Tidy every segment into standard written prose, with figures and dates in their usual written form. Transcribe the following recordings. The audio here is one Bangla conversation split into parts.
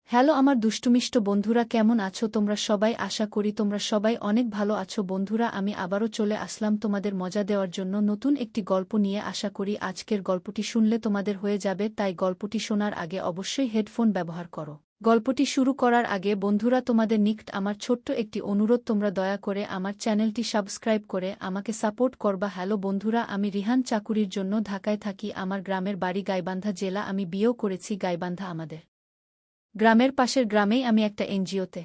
হ্যালো আমার দুষ্টুমিষ্ট বন্ধুরা, কেমন আছো তোমরা সবাই? আশা করি তোমরা সবাই অনেক ভালো আছো। বন্ধুরা, আমি আবারও চলে আসলাম তোমাদের মজা দেওয়ার জন্য নতুন একটি গল্প নিয়ে। আশা করি আজকের গল্পটি শুনলে তোমাদের হয়ে যাবে, তাই গল্পটি শোনার আগে অবশ্যই হেডফোন ব্যবহার করো। গল্পটি শুরু করার আগে বন্ধুরা, তোমাদের নিকট আমার ছোট্ট একটি অনুরোধ, তোমরা দয়া করে আমার চ্যানেলটি সাবস্ক্রাইব করে আমাকে সাপোর্ট করবা। হ্যালো বন্ধুরা, আমি রিহান চাকুরির জন্য ঢাকায় থাকি। আমার গ্রামের বাড়ি গাইবান্ধা জেলা। আমি বিয়েও করেছি গাইবান্ধা, আমাদের গ্রামের পাশের গ্রামেই। আমি একটা এনজিওতে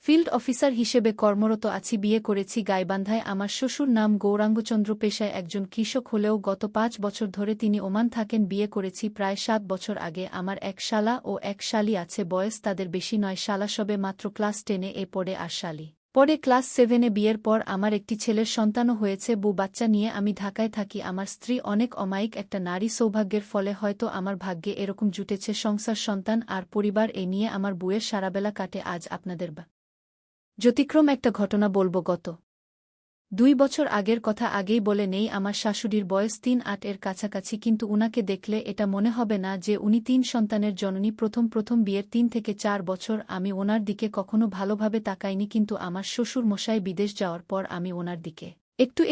ফিল্ড অফিসার হিসেবে কর্মরত আছি। বিয়ে করেছি গাইবান্ধায়। আমার শ্বশুর নাম গৌরাঙ্গচন্দ্র, পেশায় একজন কৃষক হলেও গত 5 বছর ধরে তিনি ওমান থাকেন। বিয়ে করেছি প্রায় 7 বছর আগে। আমার এক শালা ও এক শালি আছে, বয়স তাদের বেশি নয়। শালা সবে মাত্র ক্লাস 10-এ পড়ে আর শালি পরে ক্লাস 7-এ। বিয়ের পর আমার একটি ছেলের সন্তানও হয়েছে। বউ বাচ্চা নিয়ে আমি ঢাকায় থাকি। আমার স্ত্রী অনেক অমায়িক একটা নারী। সৌভাগ্যের ফলে হয়তো আমার ভাগ্যে এরকম জুটেছে সংসার, সন্তান আর পরিবার। এ নিয়ে আমার বউয়ের সারাবেলা কাটে। আজ আপনাদের ব্যতিক্রম একটা ঘটনা বলবো। গত 2 বছর আগের কথা আগেই বলে নেই। আমার শাশুড়ির বয়স 3-8 এর কাছাকাছি, কিন্তু উনাকে দেখলে এটা মনে হবে না যে উনি 3 সন্তানের জননী। প্রথম বিয়ের 3 থেকে 4 বছর আমি ওনার দিকে কখনো ভালোভাবে তাকাইনি, কিন্তু আমার শ্বশুর মশাই বিদেশ যাওয়ার পর আমি ওনার দিকে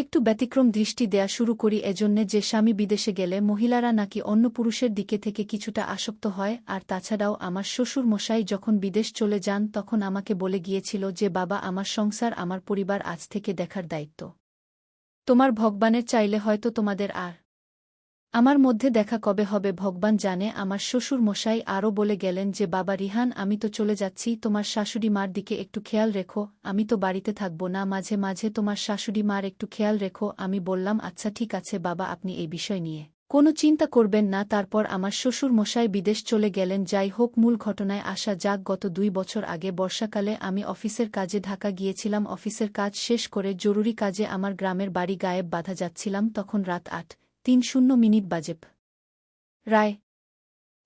একটু ব্যতিক্রম দৃষ্টি দেয়া শুরু করি। এজন্যে যে স্বামী বিদেশে গেলে মহিলারা নাকি অন্য পুরুষের দিকে থেকে কিছুটা আসক্ত হয়। আর তাছাড়াও আমার শ্বশুর মশাই যখন বিদেশ চলে যান তখন আমাকে বলে গিয়েছিল যে, বাবা, আমার সংসার, আমার পরিবার আজ থেকে দেখার দায়িত্ব তোমার। ভগবানের চাইলে হয়তো তোমাদের আর আমার মধ্যে দেখা কবে হবে ভগবান জানে। আমার শ্বশুর মশাই আরও বলে গেলেন যে, বাবা রিহান, আমি তো চলে যাচ্ছি, তোমার শাশুড়ি মার দিকে একটু খেয়াল রেখো। আমি তো বাড়িতে থাকব না, মাঝে মাঝে তোমার শাশুড়ি মার একটু খেয়াল রেখো। আমি বললাম, আচ্ছা ঠিক আছে বাবা, আপনি এই বিষয় নিয়ে কোনো চিন্তা করবেন না। তারপর আমার শ্বশুর মশাই বিদেশ চলে গেলেন। যাই হোক, মূল ঘটনায় আসা যাক। গত 2 বছর আগে বর্ষাকালে আমি অফিসের কাজে ঢাকা গিয়েছিলাম। অফিসের কাজ শেষ করে জরুরি কাজে আমার গ্রামের বাড়ি গায়েব বাঁধা যাচ্ছিলাম। তখন রাত 8:03 বাজে রায়।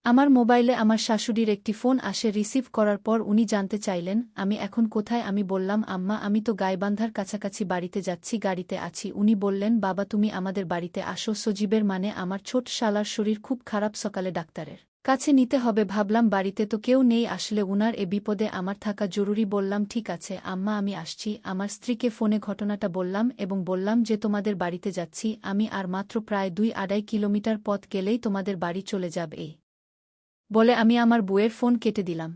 আমার মোবাইলে আমার শাশুড়ির একটি ফোন আসে। রিসিভ করার পর উনি জানতে চাইলেন আমি এখন কোথায়। আমি বললাম, আম্মা, আমি তো গাইবান্ধার কাছাকাছি বাড়িতে যাচ্ছি, গাড়িতে আছি। উনি বললেন, বাবা, তুমি আমাদের বাড়িতে আসো। সজীবের মানে আমার ছোট শালার শরীর খুব খারাপ, সকালে ডাক্তারের কাছে নিতে হবে। ভাবলাম বাড়িতে তো কেউ নেই, আসলে উনার এ বিপদে আমার থাকা জরুরি। বললাম, ঠিক আছে আম্মা, আমি আসছি। আমার স্ত্রীকে ফোনে ঘটনাটা বললাম এবং বললাম যে তোমাদের বাড়িতে যাচ্ছি আমি, আর মাত্র প্রায় 2-2.5 কিলোমিটার পথ গেলেই তোমাদের বাড়ি চলে যাবে। এই বলে আমি আমার বউয়ের ফোন কেটে দিলাম।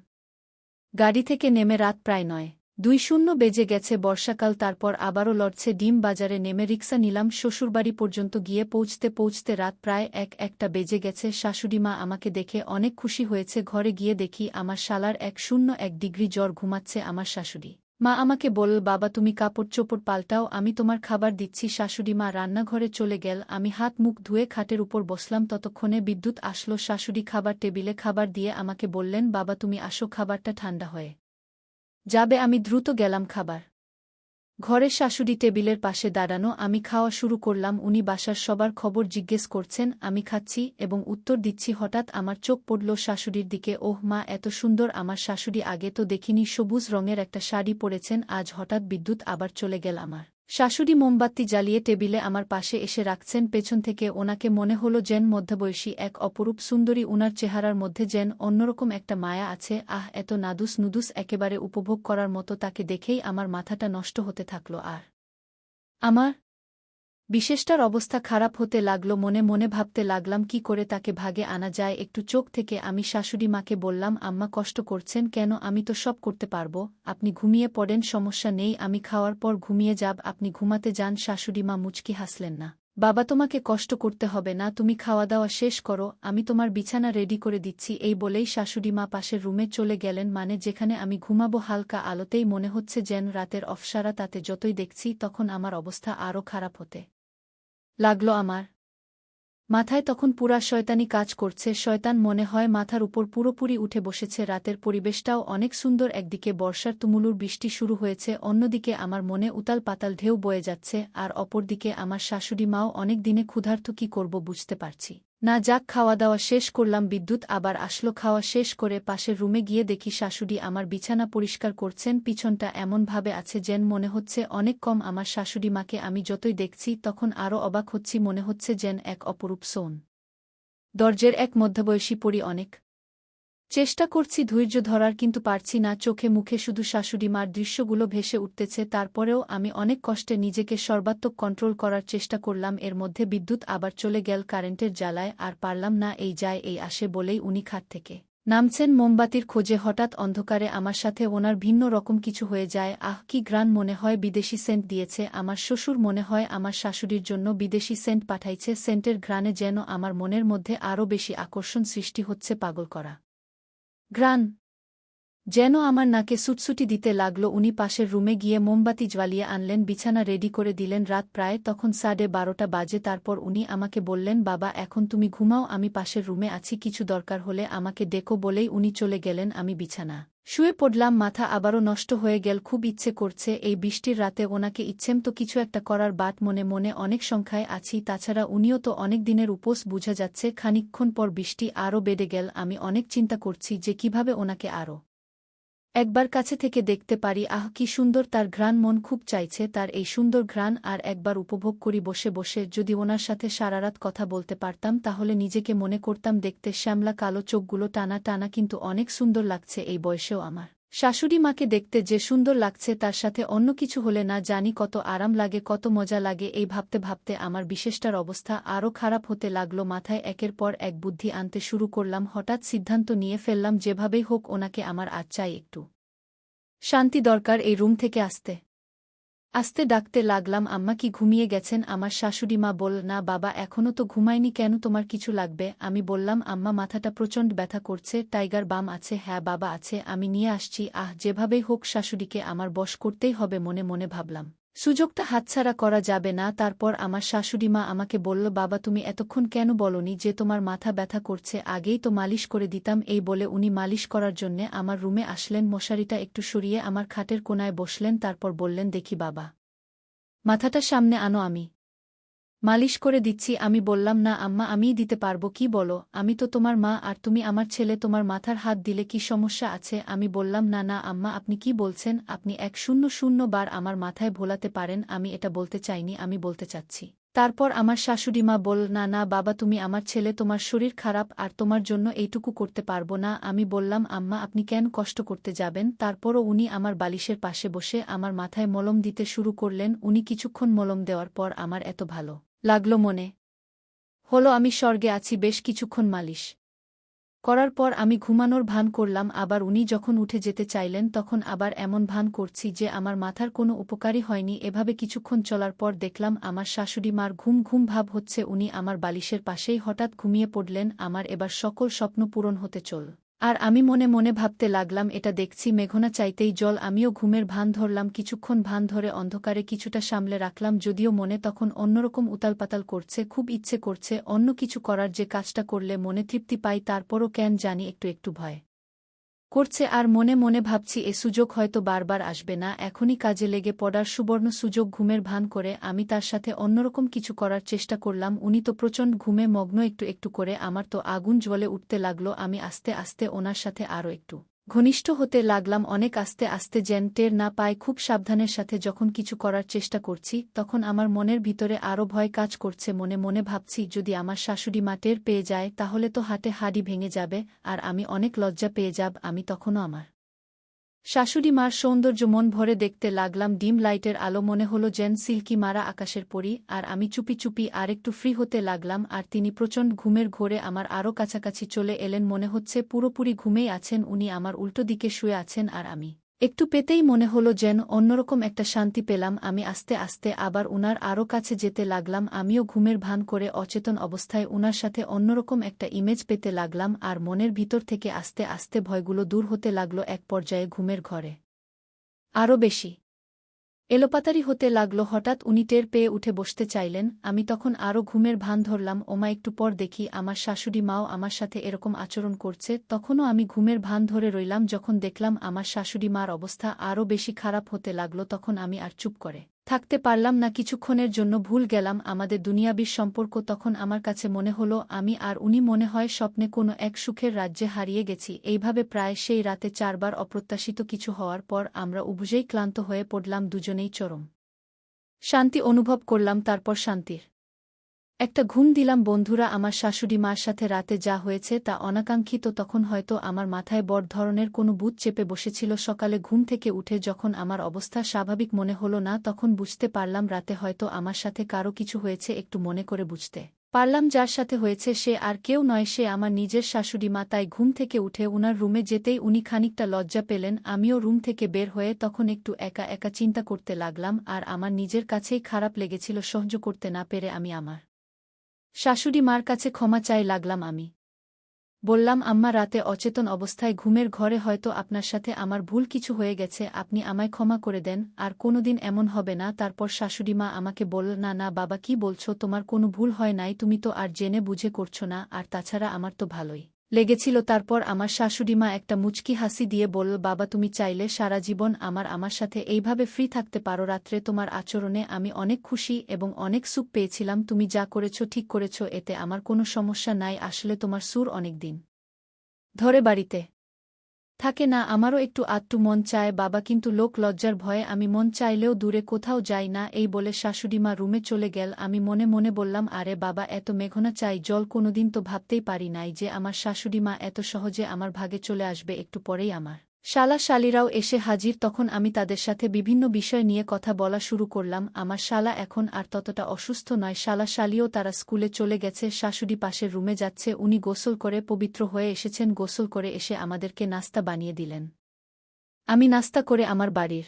গাড়ি থেকে নেমে রাত প্রায় 9:20 বেজে গেছে, বর্ষাকাল। তারপর আবারও লড়ছে ডিম। বাজারে নেমে রিকশা নিলাম। শ্বশুরবাড়ি পর্যন্ত গিয়ে পৌঁছতে রাত প্রায় 1-1টা বেজে গেছে। শাশুড়িমা আমাকে দেখে অনেক খুশি হয়েছে। ঘরে গিয়ে দেখি আমার শালার 101 ডিগ্রি জ্বর, ঘুমাচ্ছে। আমার শাশুড়ি মা আমাকে বলল, বাবা, তুমি কাপড় চোপড় পাল্টাও, আমি তোমার খাবার দিচ্ছি। শাশুড়িমা রান্নাঘরে চলে গেল। আমি হাত মুখ ধুয়ে খাটের উপর বসলাম। ততক্ষণে বিদ্যুৎ আসলো। শাশুড়ি খাবার টেবিলে খাবার দিয়ে আমাকে বললেন, বাবা, তুমি আসো, খাবারটা ঠান্ডা হয়ে যাবে। আমি দ্রুত গেলাম খাবার ঘরে। শাশুড়ি টেবিলের পাশে দাঁড়ানো। আমি খাওয়া শুরু করলাম। উনি বাসার সবার খবর জিজ্ঞেস করছেন। আমি খাচ্ছি এবং উত্তর দিচ্ছি। হঠাৎ আমার চোখ পড়ল শাশুড়ির দিকে। ওহ মা, এত সুন্দর! আমার শাশুড়ি আগে তো দেখিনি। সবুজ রঙের একটা শাড়ি পরেছেন। আজ হঠাৎ বিদ্যুৎ আবার চলে গেল। আমার শাশুড়ি মোমবাতি জ্বালিয়ে টেবিলে আমার পাশে এসে রাখছেন। পেছন থেকে ওনাকে মনে হলো যেন মধ্যবয়সী এক অপরূপ সুন্দরী। উনার চেহারার মধ্যে যেন অন্যরকম একটা মায়া আছে। আহ, এত নাদুস নুদুস, একেবারে উপভোগ করার মতো। তাকে দেখেই আমার মাথাটা নষ্ট হতে থাকল। আর আমার বিশেষটার অবস্থা খারাপ হতে লাগল। মনে মনে ভাবতে লাগলাম কি করে তাকে ভাগে আনা যায়। একটু চোখ থেকে আমি শাশুড়ি মাকে বললাম, আম্মা, কষ্ট করছেন কেন? আমি তো সব করতে পারবো, আপনি ঘুমিয়ে পড়েন, সমস্যা নেই, আমি খাওয়ার পর ঘুমিয়ে যাব, আপনি ঘুমাতে যান। শাশুড়ি মা মুচকি হাসলেন না। বাবা, তোমাকে কষ্ট করতে হবে না, তুমি খাওয়া দাওয়া শেষ করো, আমি তোমার বিছানা রেডি করে দিচ্ছি। এই বলেই শাশুড়ি মা পাশের রুমে চলে গেলেন, মানে যেখানে আমি ঘুমাবো। হালকা আলোতেই মনে হচ্ছে যেন রাতের অফসারা। তাতে যতই দেখছি তখন আমার অবস্থা আরও খারাপ হতে লাগল। আমার মাথায় তখন পুরা শয়তানি কাজ করছে। শয়তান মনে হয় মাথার উপর পুরোপুরি উঠে বসেছে। রাতের পরিবেশটাও অনেক সুন্দর। একদিকে বর্ষার তুমুলুর বৃষ্টি শুরু হয়েছে, অন্যদিকে আমার মনে উতাল পাতাল ঢেউ বয়ে যাচ্ছে, আর অপরদিকে আমার শাশুড়ি মাও অনেক দিনে ক্ষুধার্ত। কি করব বুঝতে পারছি না। যাক, খাওয়া দাওয়া শেষ করলাম। বিদ্যুৎ আবার আসলো। খাওয়া শেষ করে পাশের রুমে গিয়ে দেখি শাশুড়ি আমার বিছানা পরিষ্কার করছেন। পিছনটা এমনভাবে আছে যেন মনে হচ্ছে অনেক কম। আমার শাশুড়ি মাকে আমি যতই দেখছি তখন আরও অবাক হচ্ছি। মনে হচ্ছে যেন এক অপরূপ দর্জের এক মধ্যবয়সী পরী। অনেক চেষ্টা করছি ধৈর্য ধরার কিন্তু পারছি না, চোখে মুখে শুধু শাশুড়িমার দৃশ্যগুলো ভেসে উঠতেছে। তারপরেও আমি অনেক কষ্টে নিজেকে সর্বাত্মক কন্ট্রোল করার চেষ্টা করলাম। এর মধ্যে বিদ্যুৎ আবার চলে গেল কারেন্টের জ্বালায়, আর পারলাম না, এই যায় এই আসে বলেই উনি খাট থেকে নামছেন মোমবাতির খোঁজে। হঠাৎ অন্ধকারে আমার সাথে ওনার ভিন্ন রকম কিছু হয়ে যায়। আহ, কি ঘ্রাণ! মনে হয় বিদেশি সেন্ট দিয়েছে আমার শ্বশুর, মনে হয় আমার শাশুড়ির জন্য বিদেশি সেন্ট পাঠাইছে। সেন্টের ঘ্রাণে যেন আমার মনের মধ্যে আরও বেশি আকর্ষণ সৃষ্টি হচ্ছে, পাগল করা ঘ্রাণ যেন আমার নাকে সুটসুটি দিতে লাগল। উনি পাশের রুমে গিয়ে মোমবাতি জ্বালিয়ে আনলেন, বিছানা রেডি করে দিলেন। রাত প্রায় তখন 12:30 বাজে। তারপর উনি আমাকে বললেন, বাবা এখন তুমি ঘুমাও, আমি পাশের রুমে আছি, কিছু দরকার হলে আমাকে ডেকো বলেই উনি চলে গেলেন। আমি বিছানা শুয়ে পড়লাম, মাথা আবারও নষ্ট হয়ে গেল। খুব ইচ্ছে করছে এই বৃষ্টির রাতে ওনাকে ইচ্ছেমতো কিছু একটা করার, বাট মনে মনে অনেক সংখ্যায় আছি। তাছাড়া উনিও তো অনেক দিনের উপোস, বোঝা যাচ্ছে। খানিকক্ষণ পর বৃষ্টি আরও বেড়ে গেল। আমি অনেক চিন্তা করছি যে কিভাবে ওনাকে আরও একবার কাছে থেকে দেখতে পারি। আহ, কি সুন্দর তার ঘ্রাণ! মন খুব চাইছে তার এই সুন্দর ঘ্রাণ আর একবার উপভোগ করি বসে বসে। যদি ওনার সাথে সারারাত কথা বলতে পারতাম তাহলে নিজেকে মনে করতাম দেখতে শ্যামলা কালো চোখগুলো টানা টানা, কিন্তু অনেক সুন্দর লাগছে এই বয়সেও আমার শাশুড়ি মাকে দেখতে। যে সুন্দর লাগছে তার সাথে অন্য কিছু হলে না জানি কত আরাম লাগে, কত মজা লাগে। এই ভাবতে ভাবতে আমার বিশেষটার অবস্থা আরও খারাপ হতে লাগল। মাথায় একের পর এক বুদ্ধি আনতে শুরু করলাম। হঠাৎ সিদ্ধান্ত নিয়ে ফেললাম যেভাবেই হোক ওনাকে আমার আজ চাই, একটু শান্তি দরকার। এই রুম থেকে আসতে আস্তে ডাকতে লাগলাম, আম্মা কি ঘুমিয়ে গেছেন? আমার শাশুড়িমা বল, না বাবা এখনও তো ঘুমায়নি, কেন তোমার কিছু লাগবে? আমি বললাম, আম্মা মাথাটা প্রচণ্ড ব্যথা করছে। টাইগার বাম আছে? হ্যাঁ বাবা আছে, আমি নিয়ে আসছি। আহ, যেভাবেই হোক শাশুড়িকে আমার বশ করতেই হবে, মনে মনে ভাবলাম। সুযোগটা হাতছাড়া করা যাবে না। তারপর আমার শাশুড়িমা আমাকে বলল, বাবা তুমি এতক্ষণ কেন বলনি যে তোমার মাথা ব্যথা করছে? আগেই তো মালিশ করে দিতাম। এই বলে উনি মালিশ করার জন্যে আমার রুমে আসলেন, মশারিটা একটু সরিয়ে আমার খাটের কোণায় বসলেন। তারপর বললেন, দেখি বাবা মাথাটা সামনে আনো, আমি মালিশ করে দিচ্ছি। আমি বললাম, না আম্মা আমিই দিতে পারবো। কি বলো? আমি তো তোমার মা আর তুমি আমার ছেলে, তোমার মাথার হাত দিলে কি সমস্যা আছে? আমি বললাম, না না আম্মা আপনি কি বলছেন? আপনি 100 বার আমার মাথায় ভোলাতে পারেন, আমি এটা বলতে চাইনি, আমি বলতে চাচ্ছি। তারপর আমার শাশুড়িমা বল, না না বাবা তুমি আমার ছেলে, তোমার শরীর খারাপ আর তোমার জন্য এইটুকু করতে পারবো না। আমি বললাম, আম্মা আপনি কেন কষ্ট করতে যাবেন? তারপরও উনি আমার বালিশের পাশে বসে আমার মাথায় মলম দিতে শুরু করলেন। উনি কিছুক্ষণ মলম দেওয়ার পর আমার এত ভালো লাগলো, মনে হলো আমি স্বর্গে আছি। বেশ কিছুক্ষণ মালিশ করার পর আমি ঘুমানোর ভান করলাম। আবার উনি যখন উঠে যেতে চাইলেন তখন আবার এমন ভান করছি যে আমার মাথার কোনো উপকারই হয়নি। এভাবে কিছুক্ষণ চলার পর দেখলাম আমার শাশুড়ি মার ঘুম ঘুম ভাব হচ্ছে। উনি আমার বালিশের পাশেই হঠাৎ ঘুমিয়ে পড়লেন। আমার এবার সকল স্বপ্ন পূরণ হতে চল। আর আমি মনে মনে ভাবতে লাগলাম, এটা দেখছি মেঘনা চাইতেই জল। আমিও ঘুমের ভান ধরলাম। কিছুক্ষণ ভান ধরে অন্ধকারে কিছুটা সামলে রাখলাম, যদিও মনে তখন অন্যরকম উতালপাতাল করছে। খুব ইচ্ছে করছে অন্য কিছু করার, যে কাজটা করলে মনে তৃপ্তি পাই। তারপরও কেন জানি একটু একটু ভয় করছে। আর মনে মনে ভাবছি এ সুযোগ হয়তো বারবার আসবে না, এখনই কাজে লেগে পড়ার সুবর্ণ সুযোগ। ঘুমের ভান করে আমি তার সাথে অন্যরকম কিছু করার চেষ্টা করলাম। উনি তো প্রচণ্ড ঘুমে মগ্ন। একটু একটু করে আমার তো আগুন জ্বলে উঠতে লাগলো। আমি আস্তে আস্তে ওনার সাথে আরও একটু ঘনিষ্ঠ হতে লাগলাম, অনেক আস্তে আস্তে, যেন টের না পায়। খুব সাবধানের সাথে যখন কিছু করার চেষ্টা করছি তখন আমার মনের ভিতরে আরও ভয় কাজ করছে। মনে মনে ভাবছি, যদি আমার শাশুড়ি মা টের পেয়ে যায় তাহলে তো হাটে হাড়ি ভেঙে যাবে আর আমি অনেক লজ্জা পেয়ে যাব। আমি তখনও আমার শাশুড়ি মার সৌন্দর্য মন ভরে দেখতে লাগলাম। ডিম লাইটের আলো মনে হলো যেন সিল্কি মারা আকাশের পরি। আর আমি চুপি চুপি আরেকটু ফ্রি হতে লাগলাম। আর তিনি প্রচণ্ড ঘুমের ঘোরে আমার আরও কাছাকাছি চলে এলেন। মনে হচ্ছে পুরোপুরি ঘুমেই আছেন উনি, আমার উল্টো দিকে শুয়ে আছেন। আর আমি একটু পেতেই মনে হলো যেন অন্যরকম একটা শান্তি পেলাম। আমি আস্তে আস্তে আবার উনার আরও কাছে যেতে লাগলাম। আমিও ঘুমের ভান করে অচেতন অবস্থায় উনার সাথে অন্যরকম একটা ইমেজ পেতে লাগলাম। আর মনের ভিতর থেকে আস্তে আস্তে ভয়গুলো দূর হতে লাগলো। এক পর্যায়ে ঘুমের ঘরে আরও বেশি এলোপাতারি হতে লাগল। হঠাৎ উনি টের পেয়ে উঠে বসতে চাইলেন। আমি তখন আরও ঘুমের ভান ধরলাম। ওমা, একটু পর দেখি আমার শাশুড়ি মাও আমার সাথে এরকম আচরণ করছে। তখনও আমি ঘুমের ভান ধরে রইলাম। যখন দেখলাম আমার শাশুড়ি মার অবস্থা আরও বেশি খারাপ হতে লাগল তখন আমি আর চুপ করে থাকতে পারলাম না। কিছুক্ষণের জন্য ভুল গেলাম আমাদের দুনিয়াবির সম্পর্ক। তখন আমার কাছে মনে হলো আমি আর উনি মনে হয় স্বপ্নে কোনো এক সুখের রাজ্যে হারিয়ে গেছি। এইভাবে প্রায় সেই রাতে 4বার অপ্রত্যাশিত কিছু হওয়ার পর আমরা উভয়েই ক্লান্ত হয়ে পড়লাম, দুজনেই চরম শান্তি অনুভব করলাম। তারপর শান্তির একটা ঘুম দিলাম বন্ধুরা আমার শাশুড়ি মার সাথে রাতে যা হয়েছে তা অনাকাঙ্ক্ষিত তখন হয়তো আমার মাথায় বড় ধরনের কোনো ভূত চেপে বসেছিল সকালে ঘুম থেকে উঠে যখন আমার অবস্থা স্বাভাবিক মনে হলো না তখন বুঝতে পারলাম রাতে হয়তো আমার সাথে কারো কিছু হয়েছে একটু মনে করে বুঝতে পারলাম যার সাথে হয়েছে সে আর কেউ নয় সে আমার নিজের শাশুড়ি মা তাই ঘুম থেকে উঠে উনার রুমে যেতেই উনি খানিকটা লজ্জা পেলেন আমিও রুম থেকে বের হয়ে তখন একটু একা একা চিন্তা করতে লাগলাম আর আমার নিজের কাছেই খারাপ লেগেছিল সহ্য করতে না পেরে আমি আমার শাশুড়ি মার কাছে ক্ষমা চাই লাগলাম আমি বললাম আম্মা রাতে অচেতন অবস্থায় ঘুমের ঘরে হয়তো আপনার সাথে আমার ভুল কিছু হয়ে গেছে আপনি আমায় ক্ষমা করে দেন আর কোনোদিন এমন হবে না তারপর শাশুড়ি মা আমাকে বলল না না বাবা কি বলছো তোমার কোনো ভুল হয় নাই তুমি তো আর জেনে বুঝে করছো না আর তাছাড়া আমার তো ভালোই লেগেছিল তারপর আমার শাশুড়িমা একটা মুচকি হাসি দিয়ে বলল বাবা তুমি চাইলে সারা জীবন আমার সাথে এইভাবে ফ্রি থাকতে পারো রাত্রে তোমার আচরণে আমি অনেক খুশি এবং অনেক সুখ পেয়েছিলাম তুমি যা করেছ ঠিক করেছ এতে আমার কোনো সমস্যা নাই আসলে তোমার সুর অনেক দিন ধরে বাড়িতে থাকে না আমারও একটু আত্মু মন চায় বাবা কিন্তু লোক লজ্জার ভয়ে আমি মন চাইলেও দূরে কোথাও যাই না এই বলে শাশুড়িমা রুমে চলে গেল আমি মনে মনে বললাম আরে বাবা এত মেঘনা চাই জল কোনোদিন তো ভাবতেই পারি নাই যে আমার শাশুড়িমা এত সহজে আমার ভাগে চলে আসবে একটু পরেই আমার শালা শালিরাও এসে হাজির তখন আমি তাদের সাথে বিভিন্ন বিষয় নিয়ে কথা বলা শুরু করলাম আমার শালা এখন আর ততটা অসুস্থ নয় শালা শালিও তারা স্কুলে চলে গেছে শাশুড়ি পাশের রুমে যাচ্ছে উনি গোসল করে পবিত্র হয়ে এসেছেন গোসল করে এসে আমাদেরকে নাস্তা বানিয়ে দিলেন আমি নাস্তা করে আমার বাড়ির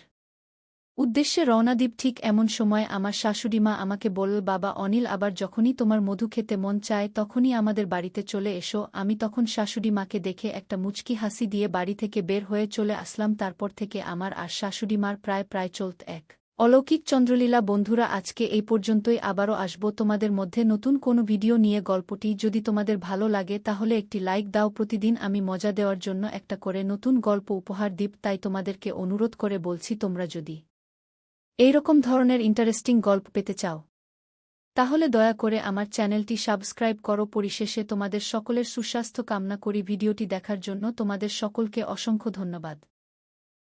উদ্দেশ্যে রওনা দ্বীপ ঠিক এমন সময় আমার শাশুড়িমা আমাকে বলল বাবা অনিল আবার যখনই তোমার মধু খেতে মন চায় তখনই আমাদের বাড়িতে চলে এসো আমি তখন শাশুড়িমাকে দেখে একটা মুচকি হাসি দিয়ে বাড়ি থেকে বের হয়ে চলে আসলাম তারপর থেকে আমার আর শাশুড়িমার প্রায় চলত এক অলৌকিক চন্দ্রলীলা বন্ধুরা আজকে এই পর্যন্তই আবারও আসব তোমাদের মধ্যে নতুন কোনো ভিডিও নিয়ে গল্পটি যদি তোমাদের ভালো লাগে তাহলে একটি লাইক দাও প্রতিদিন আমি মজা দেওয়ার জন্য একটা করে নতুন গল্প উপহার দিব তাই তোমাদেরকে অনুরোধ করে বলছি তোমরা যদি এইরকম ধরনের ইন্টারেস্টিং গল্প পেতে চাও তাহলে দয়া করে আমার চ্যানেলটি সাবস্ক্রাইব করো পরিশেষে তোমাদের সকলের সুস্বাস্থ্য কামনা করি ভিডিওটি দেখার জন্য তোমাদের সকলকে অসংখ্য ধন্যবাদ।